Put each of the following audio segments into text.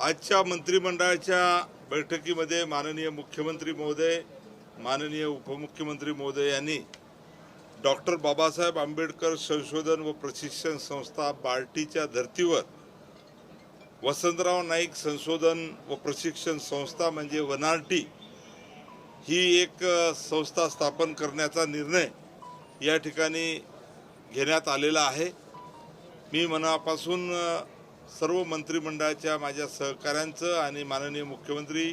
आजच्या मंत्रिमंडळाच्या बैठकीमध्ये माननीय मुख्यमंत्री महोदय, माननीय उपमुख्यमंत्री महोदय यांनी डॉक्टर बाबासाहेब आंबेडकर संशोधन व प्रशिक्षण संस्था बार्टीच्या धर्तीवर वसंतराव नाईक संशोधन व प्रशिक्षण संस्था म्हणजे वनार्टी ही एक संस्था स्थापन करण्याचा निर्णय या ठिकाणी घेण्यात आलेला आहे। मी मनापासून सर्व मंत्रिमंडळाच्या माझ्या सहकाऱ्यांचं आणि माननीय मुख्यमंत्री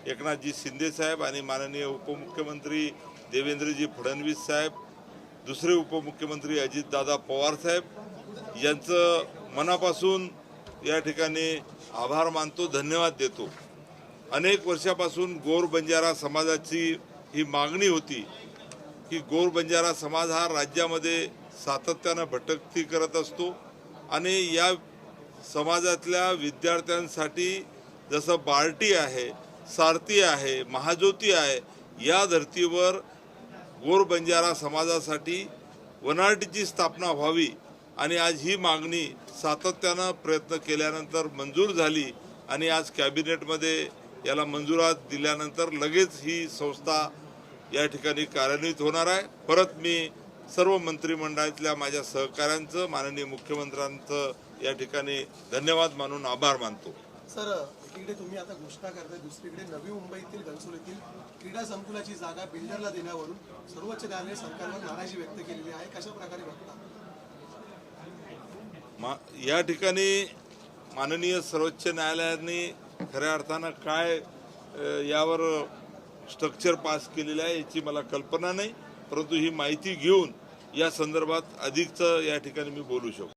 एकनाथजी शिंदे साहेब आणि माननीय उपमुख्यमंत्री देवेंद्रजी फडणवीस साहेब, दुसरे उपमुख्यमंत्री अजितदादा पवार साहेब यांचं मनापासून या ठिकाणी आभार मानतो, धन्यवाद देतो। अनेक वर्षापासून गोर बंजारा समाजाची ही मागणी होती की गोर बंजारा समाज हा राज्यामध्ये सातत्याने भटकती करत असतो आणि या समाजातल्या विद्यार्थ्यांसाठी जसं बार्टी आहे, सारथी आहे, महाज्योती आहे, या धर्तीवर गोर बंजारा समाजासाठी वनार्टीची स्थापना व्हावी आणि आज ही मागणी सातत्याने प्रयत्न केल्यानंतर मंजूर झाली आणि आज कॅबिनेटमध्ये याला मंजुरात दिल्यानंतर लगेच ही संस्था या ठिकाणी कार्यान्वित होणार आहे। परत मी सर्व मंत्रिमंडळातल्या माझ्या सहकाऱ्यांचं, माननीय मुख्यमंत्र्यांचं या ठिकाणी धन्यवाद मानून आभार मानतो। सर, एकीकडे तुम्ही आता घोषणा करताय, दुसरीकडे नवी मुंबईतील घनसोलीतील क्रीडा संकुलाची जागा बिल्डरला देण्यावरून सर्वोच्च न्यायालयाने सरकारवर नाराजी व्यक्त केलेली आहे, कशा प्रकारे बघता? या ठिकाणी माननीय सर्वोच्च न्यायालयाने खऱ्या अर्थानं काय यावर स्ट्रक्चर पास केलेलं आहे याची मला कल्पना नाही, परंतु ही माहिती घेऊन या संदर्भात अधिकचं या ठिकाणी मी बोलू शकतो।